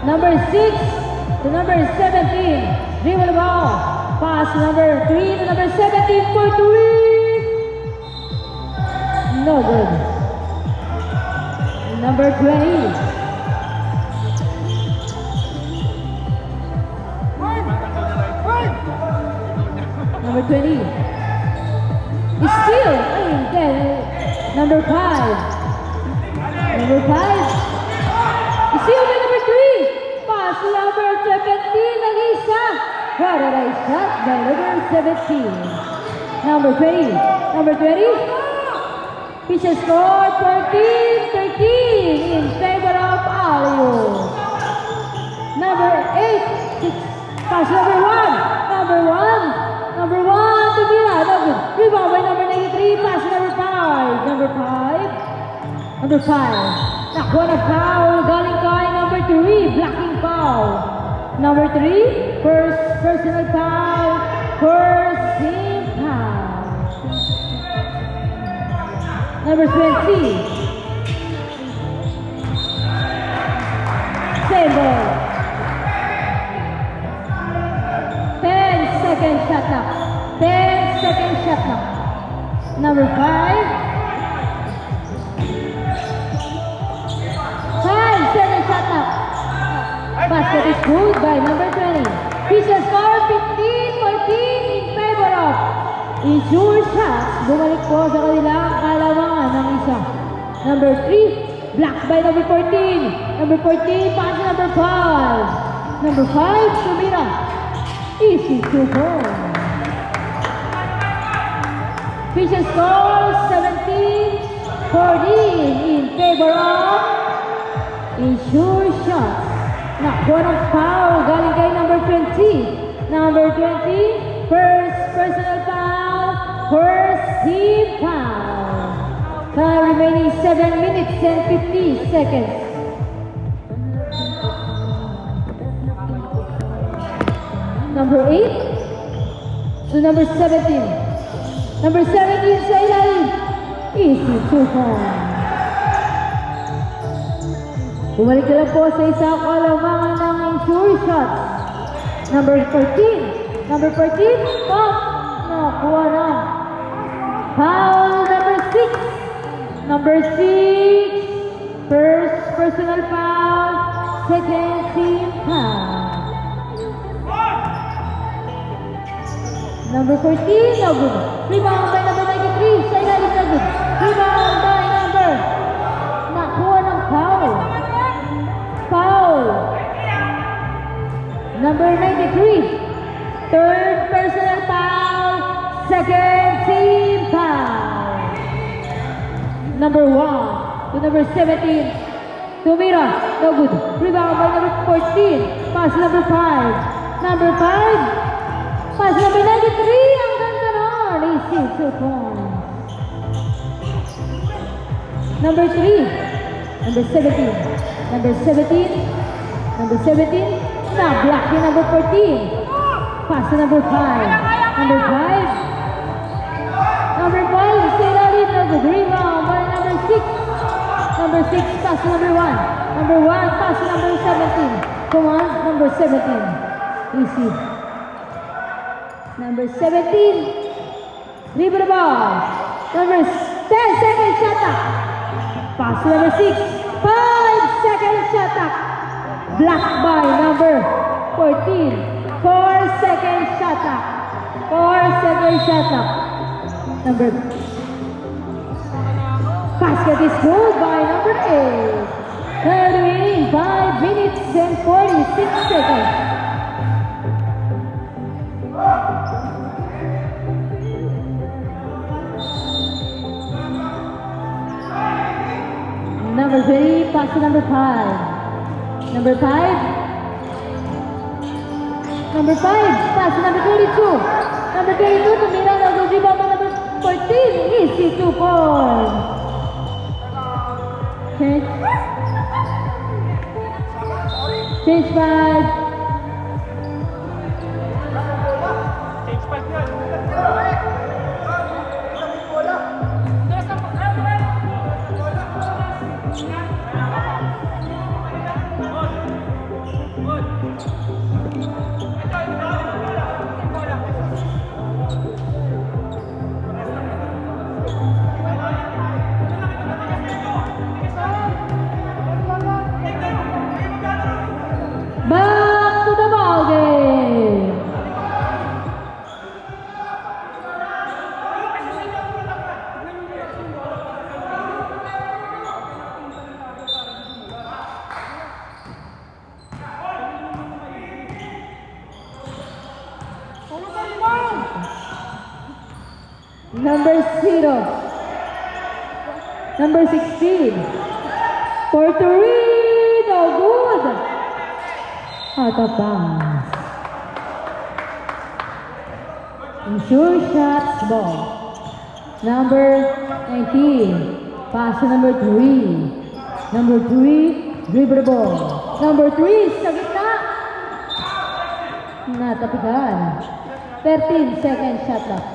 Number 6 to number 17. Dribble the ball. Pass to number 3 to number 17 for 3. No good. Number 20. Number 20. It's still, number 5. Number 5. It's still by number 3. Pass to number 17. Nag-isa. What a nice shot by number 17. Number 20. Number 20. Fisher scored 14-13 in favor of Alio. Number 8. Pass number 1. Number 1. Number 1 to Mira. Rebound by number 93. Pass number 5. Number 5. Number 5. Nakuha na foul. Galing kay number 3. Blocking foul. Number 3. First personal foul. First team foul. Number 20. Same ball. 10-second shot clock. 10-second shot clock. Number 5. 5-second shot clock. Basket is good by number 20. Fisher score 15-14 in favor of Ensure Shots. Bumalik po sa kanilang kalamangan ng isa. Number 3. Blocked by number 14. Number 14 pass to number 5. Number 5 Sumira. Easy to go. Fisher scores 17-14 in favor of Ensure Shots. Nakuha ng foul galing kay number 20. Number 20, first personal foul, first team foul. Remaining 7 minutes and 50 seconds. Number 8 to number 17. Number 17 sa ilalim. Easy to point. Bumalik na lang po sa isang kalamangan ng Ensure Shots. Number 14. Number 14. Pop. Nakuha na. Foul number 6. Number 6. First personal foul. Second team foul. Number 14, no good. Rebound by number 93, sa ilalim na good. Rebound by number. Nakuha ng foul. Foul. Number 93, third personal foul, second team foul. Number 1 to number 17, Tumira, no good. Rebound by number 14, pass number 5. Number 5, pass number 93, ang ganda nun. Easy to point. Number 3, number 17. Number 17, number 17, na-block yung number 14. Pass to number 5. Number 5. Number 5, stay early, no good. Rebound by number 6. Number 6, pass to number 1. Number 1, pass to number 17. Come on, number 17. Easy. Number 17, dribble the ball. Number 10-second shot clock. Pass to number 6, 5-second shot clock. Blocked by number 14, 4-second shot clock. 4-second shot clock. Number basket is good by number 8. Remaining 5 minutes and 46 seconds. Number 3, pass to number 5. Number 5. Number 5, pass to number 22. Number 22, tumira na go rebound by number 14. Easy 2 points. Change 5. Back to the ball game. Number 0. Number 16. Puerto Rico, good. Out of bounds. Ensure shots ball. Number 19. Pass to number 3. Number 3, dribble the ball. Number 3, sa gitna. Natapigan. 13 seconds shot clock.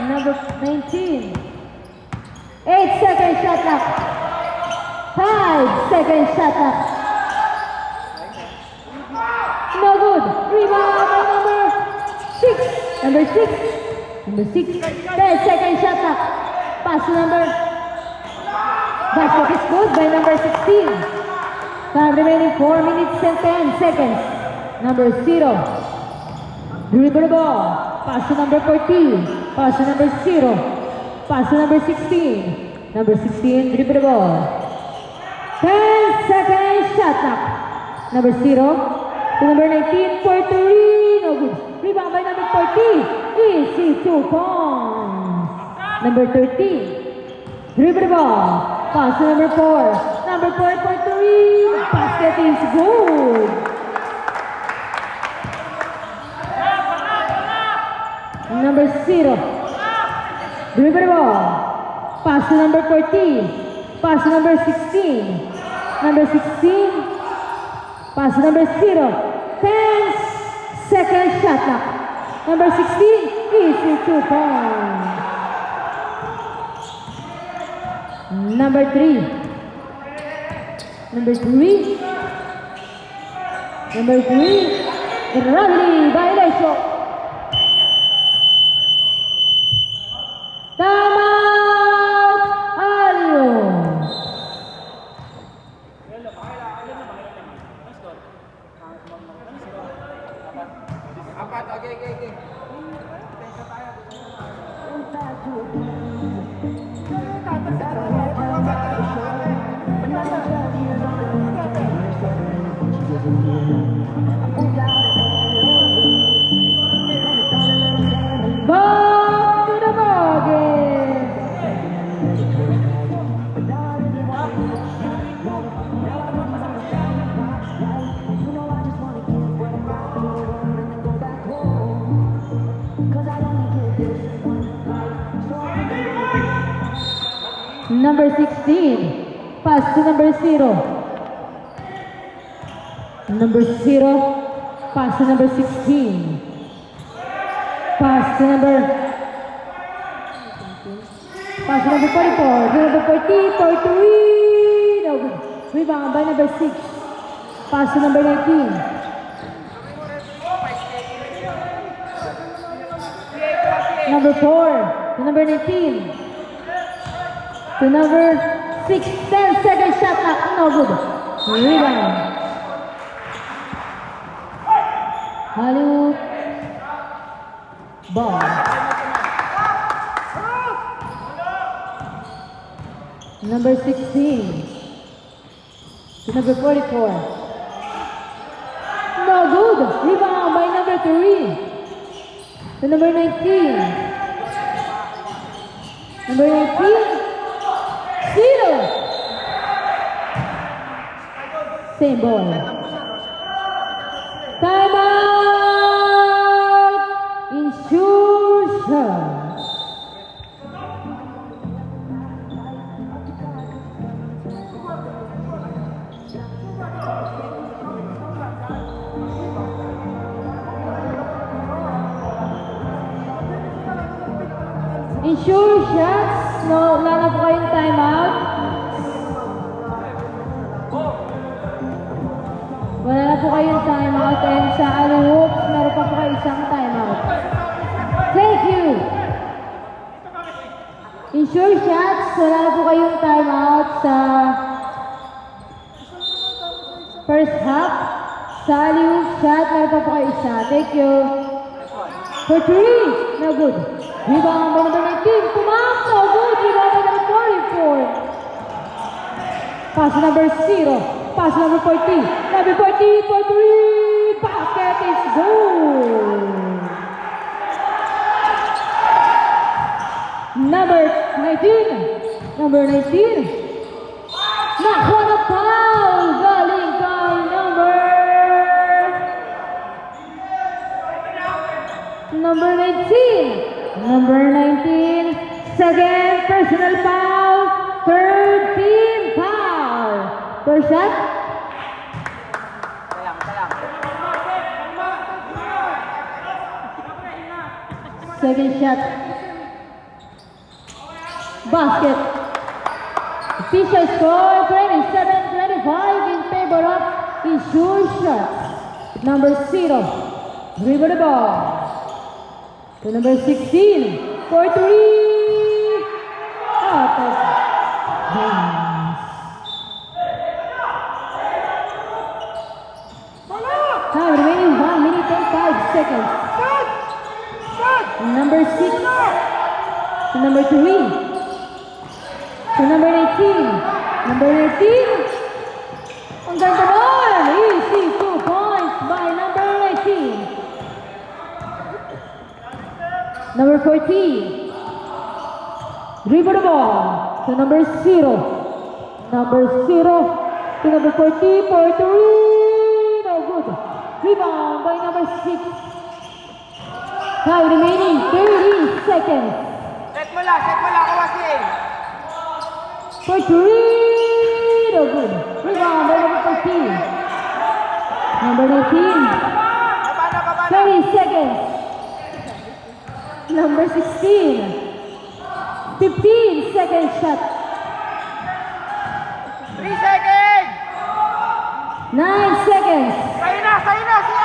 Number 19. 8 seconds shot clock. 5 seconds shot clock. No good. Rebound by number 6. Number 6. Number 6. 10 seconds shot clock. Pass to number. Basket is good by number 16. Time remaining 4 minutes and 10 seconds. Number 0. Dribble the ball. Pass to number 14. Pass to number 0. Pass to number 16. Number 16, dribble the ball. 10 seconds shot clock. Number 0 to number 19, Puerto Rico. Good. Rebound by number 14. Easy 2 points. Number 13, dribble the ball. Pass to number 4. Number 4, Puerto Rico. Basket is good. Number 0. Dribble the ball. Pass to number 14. Pass to number 16. Number 16. Pass to number 0. 10 seconds shot clock. Number 16. Easy 2 points. Number 3. Number 3. Number 3. Gravity violation. Timeout! Alios! Apat, okay. Back to the ball game. Number 16, pass to number 0. Number 0, pass to number 16. Pass to number 44. To number 14, 43. No good. Rebound by number 6. Pass to number 19. Number 4 to number 19. To number 6. 10 seconds shot clock. No good. Rebound. Hollywood. Ball. Number 16 to number 44. No good. Rebound by number 3 to number 19. Number 19. Zero. Same ball. Timeout. Ensure shots. Ensure shots. No, wala na po kayong timeout. Wala na po kayong timeout. And sa alley-oops, meron pa po kayo isang timeout. Thank you. Ensure shots. Wala na po kayong timeout sa first half. Sa alley-oop shot, meron pa po kayo isa. Thank you. For three. No good. Rebound by number 19. Tumak. No good. Rebound by number 44. Pass number 0. Pass number 14. Number 14 for three. Basket is good. Number 19. Number 19. Nakuha na foul. Galing kay number 19. Number 19. Second personal foul. Third team foul. First shot. Second shot. Basket. Official score 27-25 in favor of Ensure shots. Number 0. Dribble the ball. To number 16. For three. Out of bounds. Time remaining 1 minute and 5 seconds. Number 6. To number 3. To number 18. Number 18. Ang ganda nun. Easy 2 points by number 18. Number 14. Dribble the ball to number 0. Number 0 to number 14 for 3. No good. Rebound by number 6. Time remaining 30 seconds. Set mo lang, kawasin. For 3. No good. Rebound by number 14. Number 19. 30 seconds. Number 16. 15 second shot. 3 seconds. 9 seconds. Sa'yo na, siya.